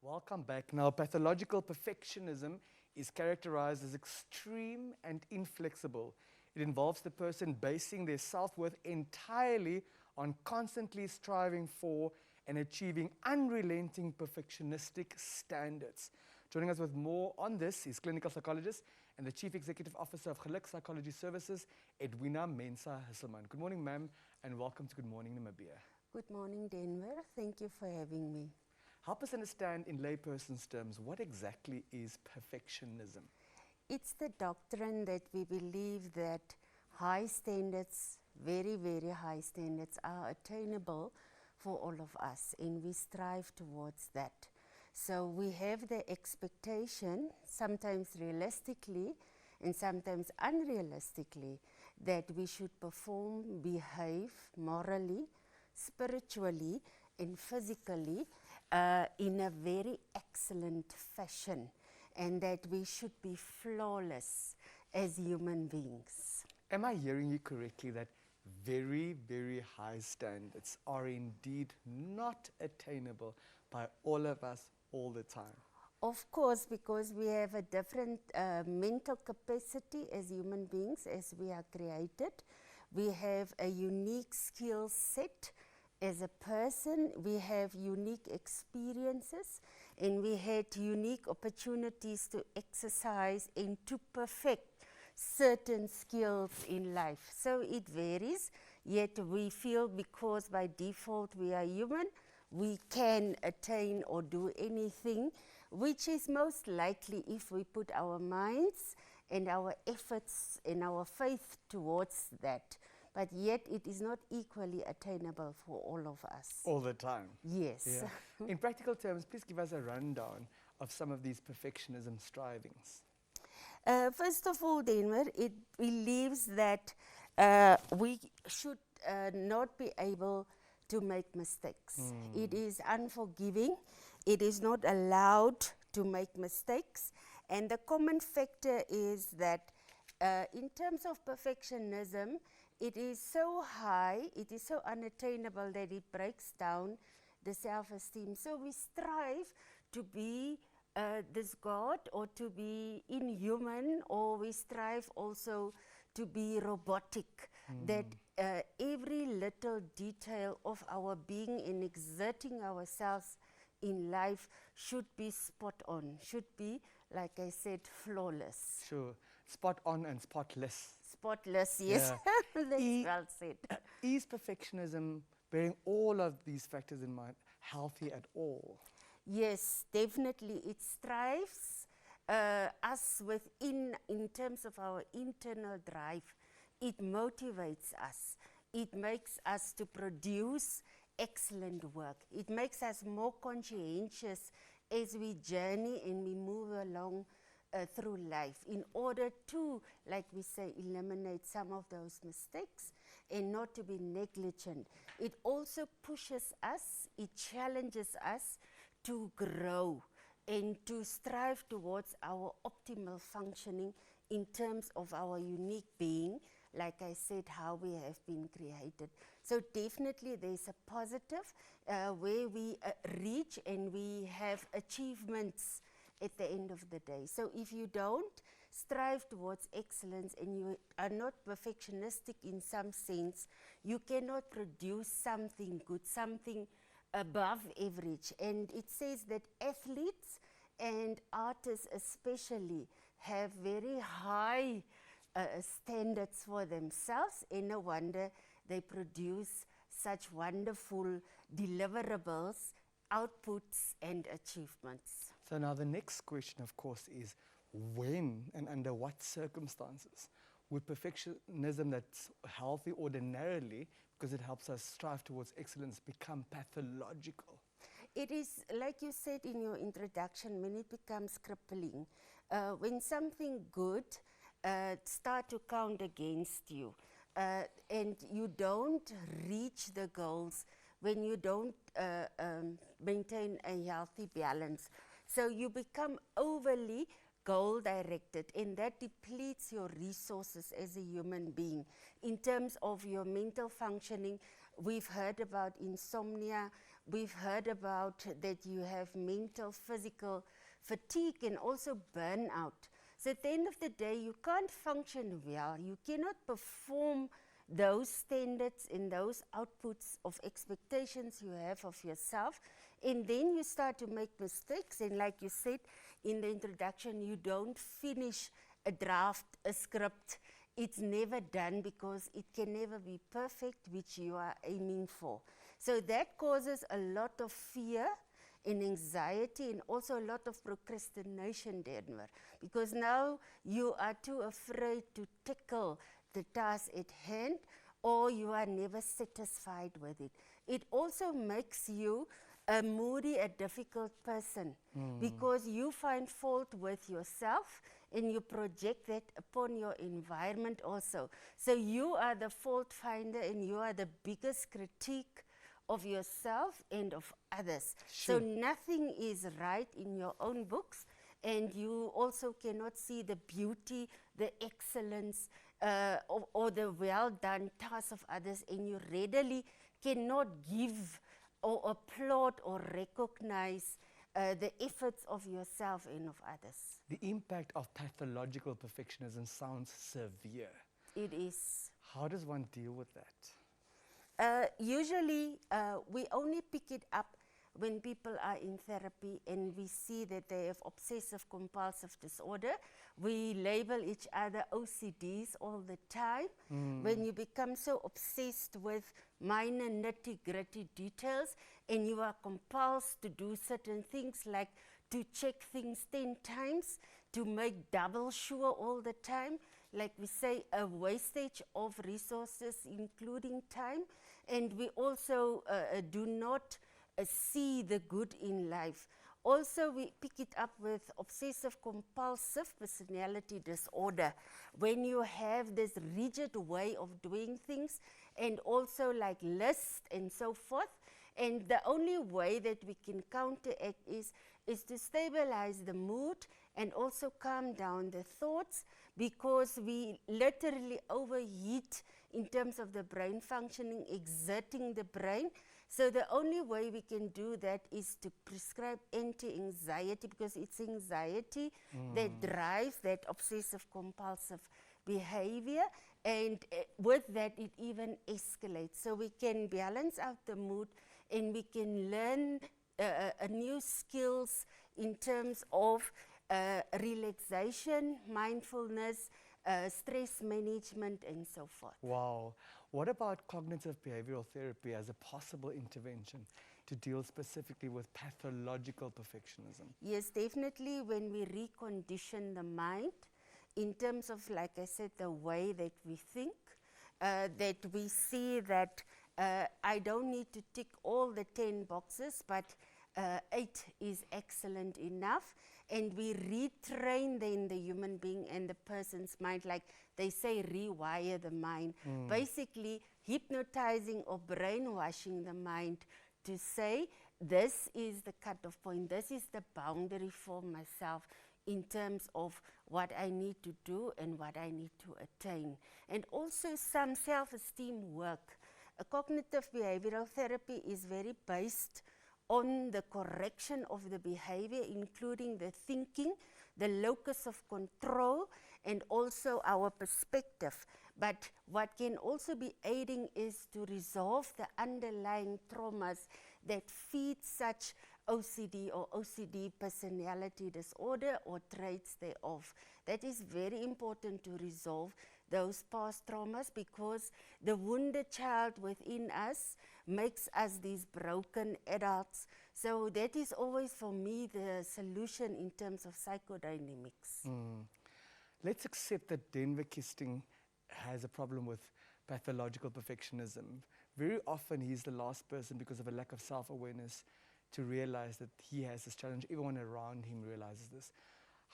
Welcome back. Now, pathological perfectionism is characterized as extreme and inflexible. It involves the person basing their self-worth entirely on constantly striving for and achieving unrelenting perfectionistic standards. Joining us with more on this is clinical psychologist and the Chief Executive Officer of Geluk Psychology Services, Edwina Mensah-Husselmann. Good morning, ma'am, and welcome to Good Morning Namibia. Good morning, Denver. Thank you for having me. Help us understand in layperson's terms, what exactly is perfectionism? It's the doctrine that we believe that high standards, very, very high standards, are attainable for all of us, and we strive towards that. So we have the expectation, sometimes realistically and sometimes unrealistically, that we should perform, behave morally, spiritually and physically in a very excellent fashion, and that we should be flawless as human beings. Am I hearing you correctly that very, very high standards are indeed not attainable by all of us all the time? Of course, because we have a different mental capacity as human beings as we are created. We have a unique skill set as a person. We have unique experiences, and we had unique opportunities to exercise and to perfect certain skills in life. So it varies, yet we feel because by default we are human, we can attain or do anything, which is most likely if we put our minds and our efforts and our faith towards that. But yet it is not equally attainable for all of us. All the time? Yes. Yeah. In practical terms, please give us a rundown of some of these perfectionism strivings. First of all, Denver, it believes that we should not be able to make mistakes. It is unforgiving. It is not allowed to make mistakes. And the common factor is that in terms of perfectionism, it is so high, it is so unattainable that it breaks down the self-esteem. So we strive to be this God, or to be inhuman, or we strive also to be robotic, that every little detail of our being in exerting ourselves in life should be spot on, should be, like I said, flawless. Sure. Spot on and spotless. Spotless, yes. Yeah. That's well said. Is perfectionism, bearing all of these factors in mind, healthy at all? Yes, definitely. It strives us within, in terms of our internal drive. It motivates us. It makes us to produce excellent work. It makes us more conscientious as we journey and we move along through life, in order to, like we say, eliminate some of those mistakes and not to be negligent. It also pushes us, it challenges us to grow and to strive towards our optimal functioning in terms of our unique being, like I said, how we have been created. So definitely there's a positive where we reach and we have achievements at the end of the day. So if you don't strive towards excellence and you are not perfectionistic in some sense, you cannot produce something good, something above average. And it says that athletes and artists especially have very high standards for themselves, and no wonder they produce such wonderful deliverables, outputs and achievements. So now the next question, of course, is when and under what circumstances would perfectionism that's healthy ordinarily, because it helps us strive towards excellence, become pathological? It is, like you said in your introduction, when it becomes crippling. When something good start to count against you, and you don't reach the goals, when you don't maintain a healthy balance. So you become overly goal-directed, and that depletes your resources as a human being in terms of your mental functioning, We've heard about insomnia. We've heard about that you have mental, physical fatigue and also burnout. So at the end of the day, you can't function well. You cannot perform those standards and those outputs of expectations you have of yourself. And then you start to make mistakes. And like you said in the introduction, you don't finish a draft, a script. It's never done because it can never be perfect, which you are aiming for. So that causes a lot of fear and anxiety and also a lot of procrastination, Denver, because now you are too afraid to tackle the task at hand, or you are never satisfied with it. It also makes you a moody, a difficult person, because you find fault with yourself and you project that upon your environment also. So you are the fault finder and you are the biggest critique of yourself and of others. Sure. So nothing is right in your own books, and you also cannot see the beauty, the excellence, or the well-done tasks of others, and you readily cannot give or applaud or recognize the efforts of yourself and of others. The impact of pathological perfectionism sounds severe. It is. How does one deal with that? Usually, we only pick it up when people are in therapy and we see that they have obsessive compulsive disorder. We label each other OCDs all the time. When you become so obsessed with minor nitty-gritty details and you are compelled to do certain things, like to check things 10 times, to make double sure all the time, like we say, a wastage of resources, including time. And we also do not see the good in life. Also, we pick it up with obsessive compulsive personality disorder, when you have this rigid way of doing things and also like lists and so forth. And the only way that we can counteract is to stabilize the mood and also calm down the thoughts, because we literally overheat in terms of the brain functioning, exerting the brain. So the only way we can do that is to prescribe anti-anxiety, because it's anxiety that drives that obsessive compulsive behavior, and with that it even escalates. So we can balance out the mood and we can learn new skills in terms of relaxation, mindfulness, stress management, and so forth. Wow. What about cognitive behavioral therapy as a possible intervention to deal specifically with pathological perfectionism? Yes, definitely, when we recondition the mind in terms of, like I said, the way that we think, that we see that I don't need to tick all the 10 boxes, but 8 is excellent enough. And we retrain then the human being and the person's mind, like they say, rewire the mind. Basically, hypnotizing or brainwashing the mind to say, this is the cutoff point, this is the boundary for myself in terms of what I need to do and what I need to attain. And also some self-esteem work. A cognitive behavioral therapy is very based on the correction of the behavior, including the thinking, the locus of control, and also our perspective. But what can also be aiding is to resolve the underlying traumas that feed such OCD or OCD personality disorder or traits thereof. That is very important to resolve those past traumas, because the wounded child within us makes us these broken adults. So that is always for me the solution in terms of psychodynamics. Let's accept that Denver Kisting has a problem with pathological perfectionism. Very often he's the last person, because of a lack of self-awareness, to realize that he has this challenge. Everyone around him realizes this.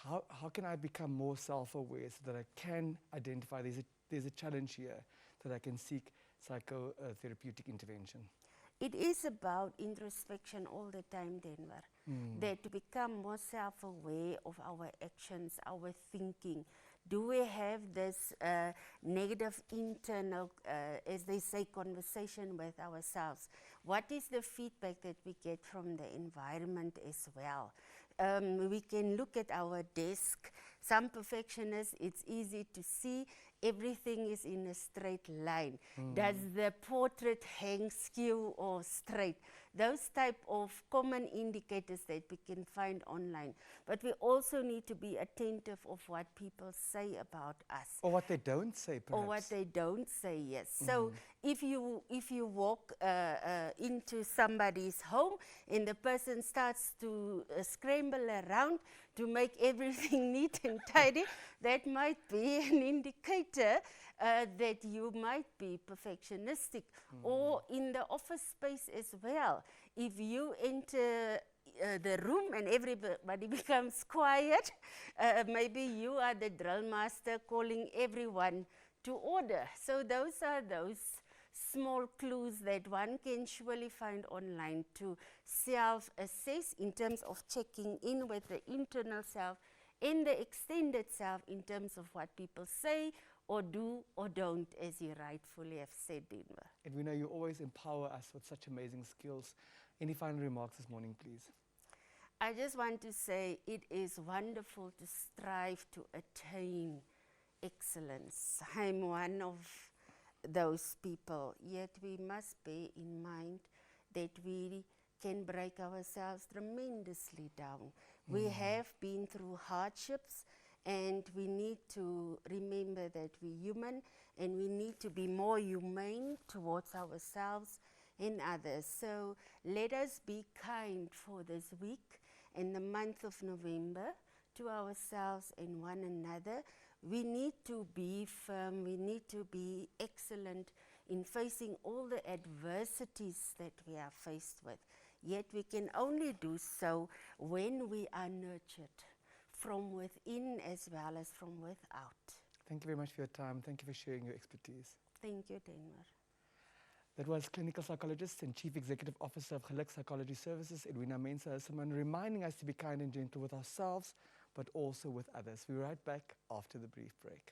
How can I become more self-aware so that I can identify there's a challenge here, that I can seek psychotherapeutic intervention? It is about introspection all the time, Denver. That to become more self-aware of our actions, our thinking, Do we have this negative internal, as they say, conversation with ourselves? What is the feedback that we get from the environment as well? We can look at our desk. Some perfectionists, it's easy to see everything is in a straight line. Does the portrait hang skew or straight? Those type of common indicators that we can find online. But we also need to be attentive of what people say about us. Or what they don't say, perhaps. Or what they don't say, yes. So if you walk into somebody's home and the person starts to scramble around to make everything neat and tidy, that might be an indicator that you might be perfectionistic. Or in the office space as well. If you enter the room and everybody becomes quiet, maybe you are the drill master calling everyone to order. So those are those small clues that one can surely find online to self-assess in terms of checking in with the internal self and the extended self in terms of what people say or do or don't, as you rightfully have said, Denver. Edwina, you always empower us with such amazing skills. Any final remarks this morning, please? I just want to say it is wonderful to strive to attain excellence. I'm one of those people, yet we must bear in mind that we can break ourselves tremendously down. We have been through hardships, and we need to remember that we're human, and we need to be more humane towards ourselves and others. So let us be kind for this week and the month of November to ourselves and one another. We need to be firm, we need to be excellent in facing all the adversities that we are faced with. Yet we can only do so when we are nurtured from within as well as from without. Thank you very much for your time. Thank you for sharing your expertise. Thank you, Denver. That was clinical psychologist and chief executive officer of Geluk Psychology Services, Edwina Mensah-Husselmann, reminding us to be kind and gentle with ourselves, but also with others. We'll be right back after the brief break.